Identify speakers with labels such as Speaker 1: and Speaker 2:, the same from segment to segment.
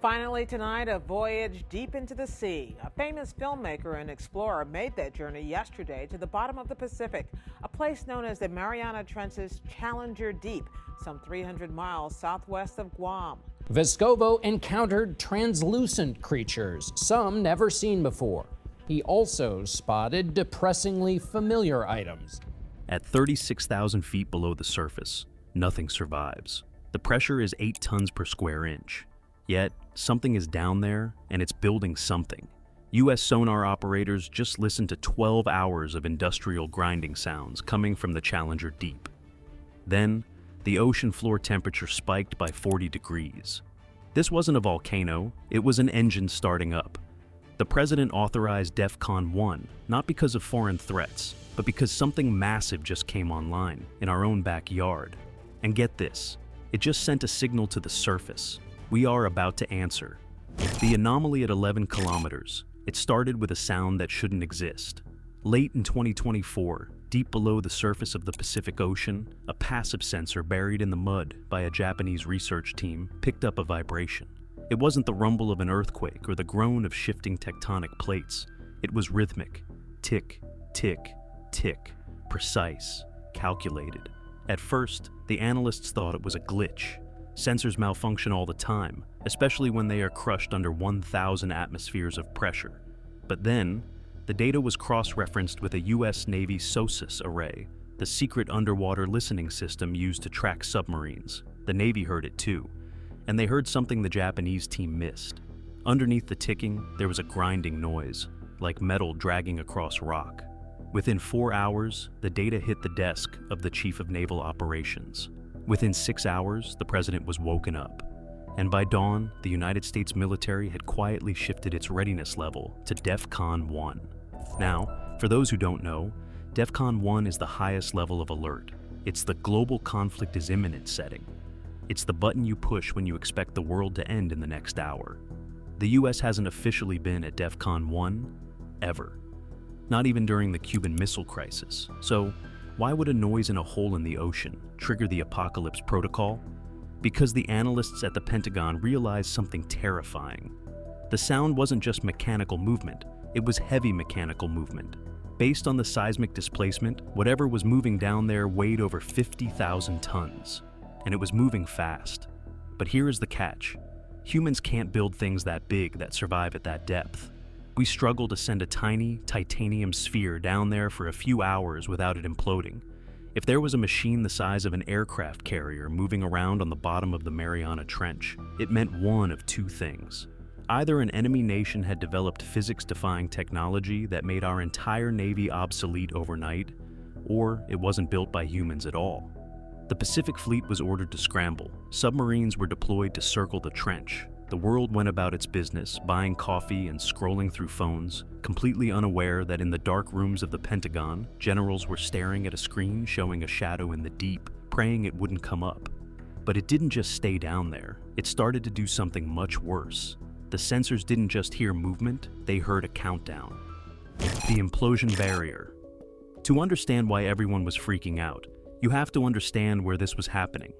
Speaker 1: Finally tonight, a voyage deep into the sea. A famous filmmaker and explorer made that journey yesterday to the bottom of the Pacific, a place known as the Mariana Trench's Challenger Deep, some 300 miles southwest of Guam.
Speaker 2: Vescovo encountered translucent creatures, some never seen before. He also spotted depressingly familiar items.
Speaker 3: At 36,000 feet below the surface, nothing survives. The pressure is 8 tons per square inch. Yet, something is down there, and it's building something. U.S. sonar operators just listened to 12 hours of industrial grinding sounds coming from the Challenger Deep. Then, the ocean floor temperature spiked by 40 degrees. This wasn't a volcano, it was an engine starting up. The president authorized DEFCON One, not because of foreign threats, but because something massive just came online in our own backyard. And get this, it just sent a signal to the surface. We are about to answer. The anomaly at 11 kilometers. It started with a sound that shouldn't exist. Late in 2024, deep below the surface of the Pacific Ocean, a passive sensor buried in the mud by a Japanese research team picked up a vibration. It wasn't the rumble of an earthquake or the groan of shifting tectonic plates. It was rhythmic. Tick, tick, tick. Precise, calculated. At first, the analysts thought it was a glitch. Sensors malfunction all the time, especially when they are crushed under 1,000 atmospheres of pressure. But then, the data was cross-referenced with a U.S. Navy SOSUS array, the secret underwater listening system used to track submarines. The Navy heard it too, and they heard something the Japanese team missed. Underneath the ticking, there was a grinding noise, like metal dragging across rock. Within 4 hours, the data hit the desk of the Chief of Naval Operations. Within 6 hours, the president was woken up. And by dawn, the United States military had quietly shifted its readiness level to DEFCON One. Now, for those who don't know, DEFCON One is the highest level of alert. It's the global conflict is imminent setting. It's the button you push when you expect the world to end in the next hour. The US hasn't officially been at DEFCON One ever. Not even during the Cuban Missile Crisis. So, why would a noise in a hole in the ocean trigger the apocalypse protocol? Because the analysts at the Pentagon realized something terrifying. The sound wasn't just mechanical movement, it was heavy mechanical movement. Based on the seismic displacement, whatever was moving down there weighed over 50,000 tons. And it was moving fast. But here is the catch. Humans can't build things that big that survive at that depth. We struggle to send a tiny titanium sphere down there for a few hours without it imploding. If there was a machine the size of an aircraft carrier moving around on the bottom of the Mariana Trench, it meant one of two things. Either an enemy nation had developed physics-defying technology that made our entire Navy obsolete overnight, or it wasn't built by humans at all. The Pacific Fleet was ordered to scramble. Submarines were deployed to circle the trench. The world went about its business, buying coffee and scrolling through phones, completely unaware that in the dark rooms of the Pentagon, generals were staring at a screen showing a shadow in the deep, praying it wouldn't come up. But it didn't just stay down there. It started to do something much worse. The sensors didn't just hear movement, they heard a countdown. The implosion barrier. To understand why everyone was freaking out, you have to understand where this was happening.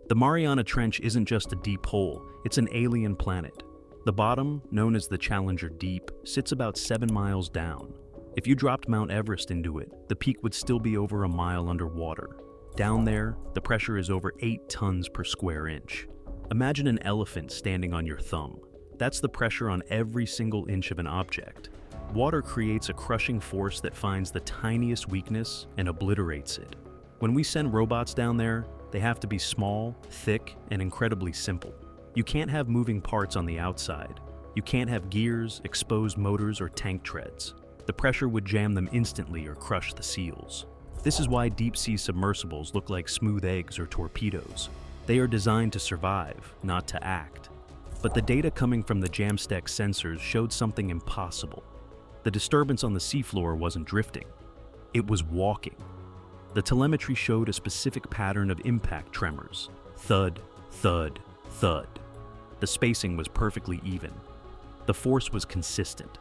Speaker 3: The Mariana Trench isn't just a deep hole, it's an alien planet. The bottom, known as the Challenger Deep, sits about 7 miles down. If you dropped Mount Everest into it, the peak would still be over a mile underwater. Down there, the pressure is over 8 tons per square inch. Imagine an elephant standing on your thumb. That's the pressure on every single inch of an object. Water creates a crushing force that finds the tiniest weakness and obliterates it. When we send robots down there, they have to be small, thick, and incredibly simple. You can't have moving parts on the outside. You can't have gears, exposed motors, or tank treads. The pressure would jam them instantly or crush the seals. This is why deep-sea submersibles look like smooth eggs or torpedoes. They are designed to survive, not to act. But the data coming from the JAMSTEC sensors showed something impossible. The disturbance on the seafloor wasn't drifting. It was walking. The telemetry showed a specific pattern of impact tremors. Thud, thud, thud. The spacing was perfectly even. The force was consistent.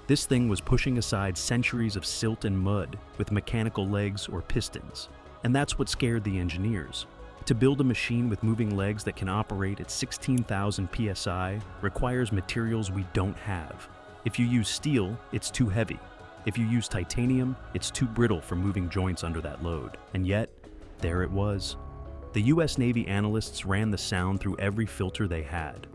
Speaker 3: This thing was pushing aside centuries of silt and mud with mechanical legs or pistons. And that's what scared the engineers. To build a machine with moving legs that can operate at 16,000 psi requires materials we don't have. If you use steel, it's too heavy. If you use titanium, it's too brittle for moving joints under that load. And yet, there it was. The US Navy analysts ran the sound through every filter they had.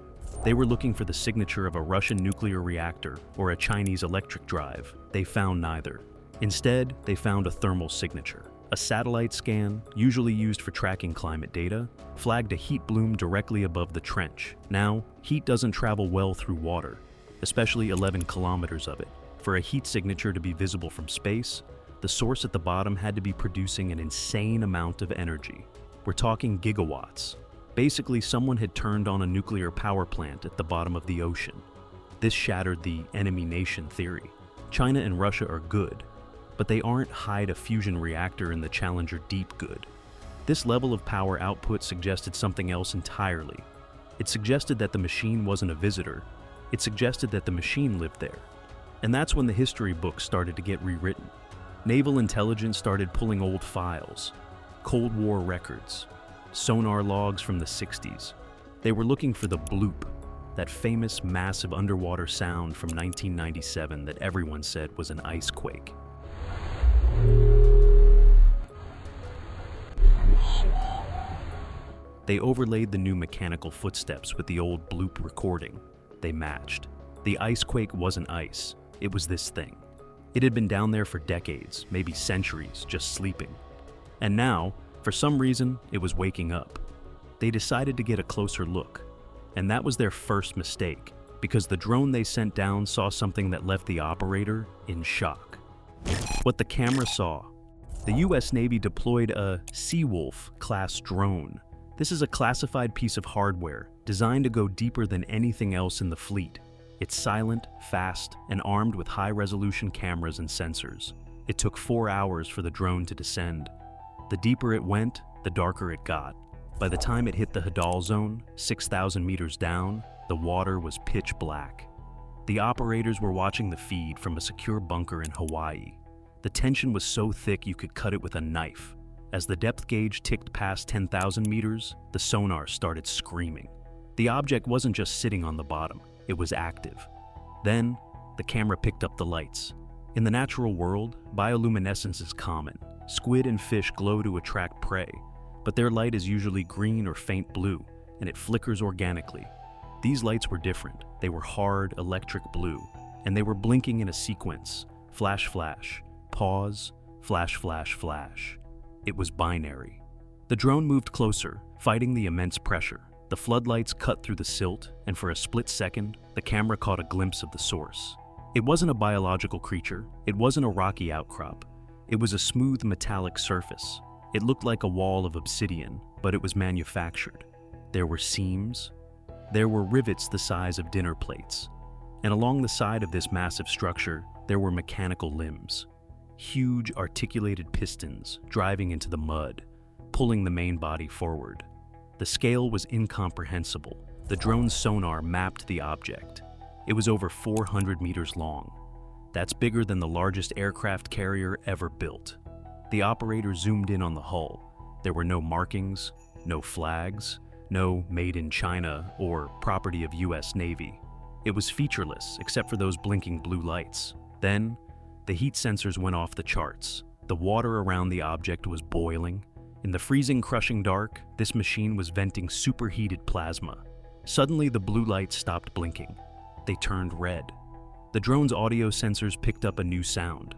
Speaker 3: They were looking for the signature of a Russian nuclear reactor or a Chinese electric drive. They found neither. Instead, they found a thermal signature. A satellite scan, usually used for tracking climate data, flagged a heat bloom directly above the trench. Now, heat doesn't travel well through water, especially 11 kilometers of it. For a heat signature to be visible from space, the source at the bottom had to be producing an insane amount of energy. We're talking gigawatts. Basically, someone had turned on a nuclear power plant at the bottom of the ocean. This shattered the enemy nation theory. China and Russia are good, but they aren't hide a fusion reactor in the Challenger Deep good. This level of power output suggested something else entirely. It suggested that the machine wasn't a visitor. It suggested that the machine lived there. And that's when the history books started to get rewritten. Naval intelligence started pulling old files, Cold War records, sonar logs from the 60s. They were looking for the bloop, that famous massive underwater sound from 1997 that everyone said was an ice quake. They overlaid the new mechanical footsteps with the old bloop recording. They matched. The ice quake wasn't ice, it was this thing. It had been down there for decades, maybe centuries, just sleeping. And now, for some reason, it was waking up. They decided to get a closer look. And that was their first mistake, because the drone they sent down saw something that left the operator in shock. What the camera saw. The US Navy deployed a Seawolf-class drone. This is a classified piece of hardware designed to go deeper than anything else in the fleet. It's silent, fast, and armed with high-resolution cameras and sensors. It took 4 hours for the drone to descend. The deeper it went, the darker it got. By the time it hit the Hadal zone, 6,000 meters down, the water was pitch black. The operators were watching the feed from a secure bunker in Hawaii. The tension was so thick you could cut it with a knife. As the depth gauge ticked past 10,000 meters, the sonar started screaming. The object wasn't just sitting on the bottom, it was active. Then, the camera picked up the lights. In the natural world, bioluminescence is common. Squid and fish glow to attract prey, but their light is usually green or faint blue, and it flickers organically. These lights were different. They were hard, electric blue, and they were blinking in a sequence. Flash, flash, pause, flash, flash, flash. It was binary. The drone moved closer, fighting the immense pressure. The floodlights cut through the silt, and for a split second, the camera caught a glimpse of the source. It wasn't a biological creature. It wasn't a rocky outcrop. It was a smooth metallic surface. It looked like a wall of obsidian, but it was manufactured. There were seams. There were rivets the size of dinner plates. And along the side of this massive structure, there were mechanical limbs. Huge articulated pistons driving into the mud, pulling the main body forward. The scale was incomprehensible. The drone's sonar mapped the object. It was over 400 meters long. That's bigger than the largest aircraft carrier ever built. The operator zoomed in on the hull. There were no markings, no flags, no made in China or property of US Navy. It was featureless except for those blinking blue lights. Then, the heat sensors went off the charts. The water around the object was boiling. In the freezing, crushing dark, this machine was venting superheated plasma. Suddenly, the blue lights stopped blinking. They turned red. The drone's audio sensors picked up a new sound.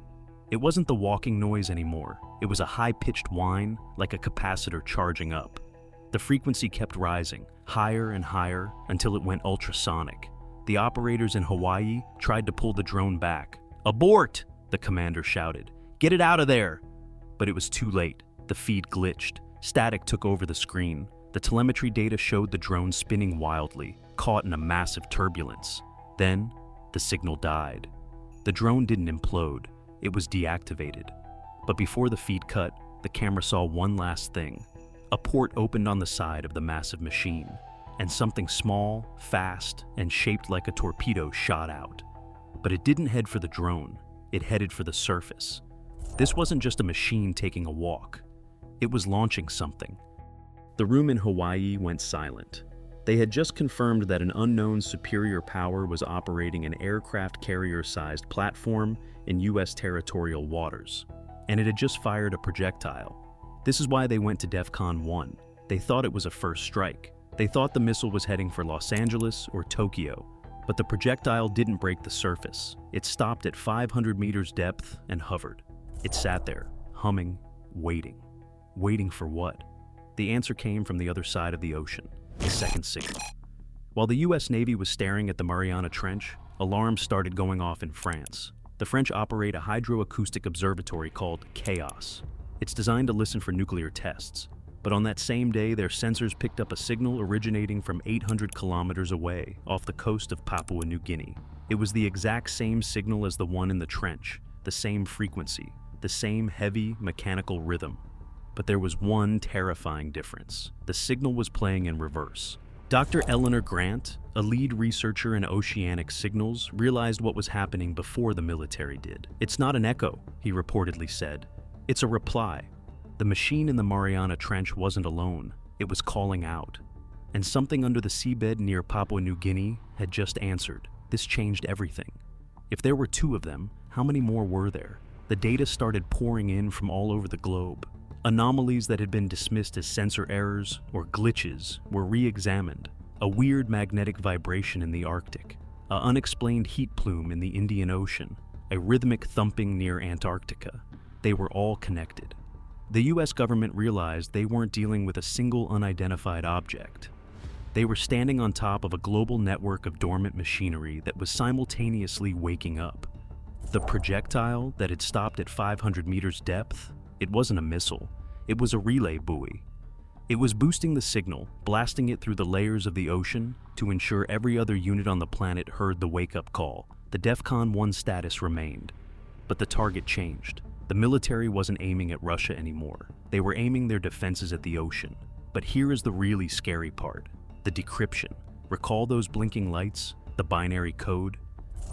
Speaker 3: It wasn't the walking noise anymore. It was a high-pitched whine, like a capacitor charging up. The frequency kept rising, higher and higher, until it went ultrasonic. The operators in Hawaii tried to pull the drone back. "Abort!" the commander shouted. "Get it out of there!" But it was too late. The feed glitched. Static took over the screen. The telemetry data showed the drone spinning wildly, caught in a massive turbulence. Then, the signal died. The drone didn't implode. It was deactivated. But before the feed cut, the camera saw one last thing. A port opened on the side of the massive machine, and something small, fast, and shaped like a torpedo shot out. But it didn't head for the drone. It headed for the surface. This wasn't just a machine taking a walk. It was launching something. The room in Hawaii went silent. They had just confirmed that an unknown superior power was operating an aircraft carrier-sized platform in U.S. territorial waters, and it had just fired a projectile. This is why they went to DEFCON One. They thought it was a first strike. They thought the missile was heading for Los Angeles or Tokyo, but the projectile didn't break the surface. It stopped at 500 meters depth and hovered. It sat there, humming, waiting. Waiting for what? The answer came from the other side of the ocean, the second signal. While the U.S. Navy was staring at the Mariana Trench, alarms started going off in France. The French operate a hydroacoustic observatory called Chaos. It's designed to listen for nuclear tests. But on that same day, their sensors picked up a signal originating from 800 kilometers away off the coast of Papua New Guinea. It was the exact same signal as the one in the trench, the same frequency, the same heavy mechanical rhythm. But there was one terrifying difference. The signal was playing in reverse. Dr. Eleanor Grant, a lead researcher in oceanic signals, realized what was happening before the military did. "It's not an echo," he reportedly said. "It's a reply." The machine in the Mariana Trench wasn't alone. It was calling out. And something under the seabed near Papua New Guinea had just answered. This changed everything. If there were two of them, how many more were there? The data started pouring in from all over the globe. Anomalies that had been dismissed as sensor errors or glitches were re-examined. A weird magnetic vibration in the Arctic, an unexplained heat plume in the Indian Ocean, a rhythmic thumping near Antarctica. They were all connected. The US government realized they weren't dealing with a single unidentified object. They were standing on top of a global network of dormant machinery that was simultaneously waking up. The projectile that had stopped at 500 meters depth, it wasn't a missile, it was a relay buoy. It was boosting the signal, blasting it through the layers of the ocean to ensure every other unit on the planet heard the wake-up call. The DEFCON One status remained, but the target changed. The military wasn't aiming at Russia anymore. They were aiming their defenses at the ocean. But here is the really scary part, the decryption. Recall those blinking lights, the binary code?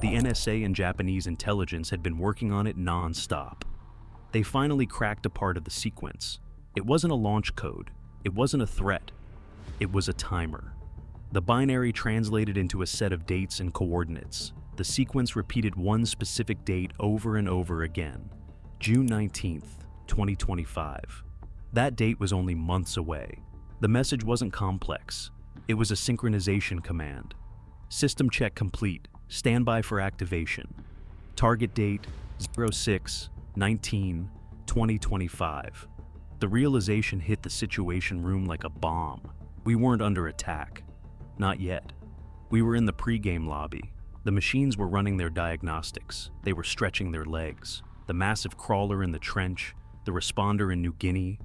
Speaker 3: The NSA and Japanese intelligence had been working on it non-stop. They finally cracked a part of the sequence. It wasn't a launch code. It wasn't a threat. It was a timer. The binary translated into a set of dates and coordinates. The sequence repeated one specific date over and over again. June 19th, 2025. That date was only months away. The message wasn't complex. It was a synchronization command. System check complete. Stand by for activation. Target date 06/19/2025. The realization hit the situation room like a bomb. We weren't under attack. Not yet. We were in the pre-game lobby. The machines were running their diagnostics. They were stretching their legs. The massive crawler in the trench, the responder in New Guinea,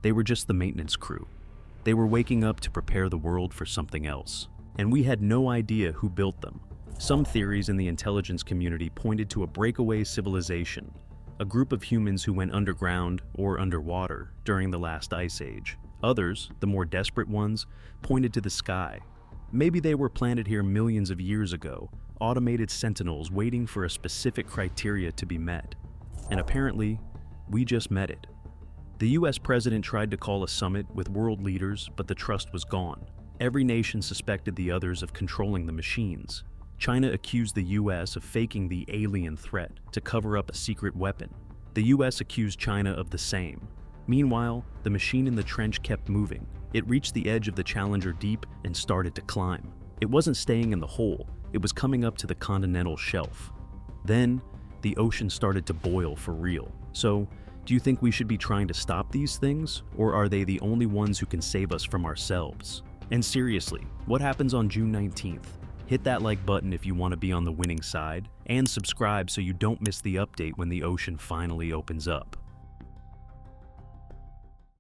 Speaker 3: they were just the maintenance crew. They were waking up to prepare the world for something else. And we had no idea who built them. Some theories in the intelligence community pointed to a breakaway civilization, a group of humans who went underground or underwater during the last ice age. Others, the more desperate ones, pointed to the sky. Maybe they were planted here millions of years ago, automated sentinels waiting for a specific criteria to be met. And apparently, we just met it. The US president tried to call a summit with world leaders, but the trust was gone. Every nation suspected the others of controlling the machines. China accused the US of faking the alien threat to cover up a secret weapon. The US accused China of the same. Meanwhile, the machine in the trench kept moving. It reached the edge of the Challenger Deep and started to climb. It wasn't staying in the hole, it was coming up to the continental shelf. Then, the ocean started to boil for real. So, do you think we should be trying to stop these things, or are they the only ones who can save us from ourselves? And seriously, what happens on June 19th? Hit that like button if you want to be on the winning side, and subscribe so you don't miss the update when the ocean finally opens up.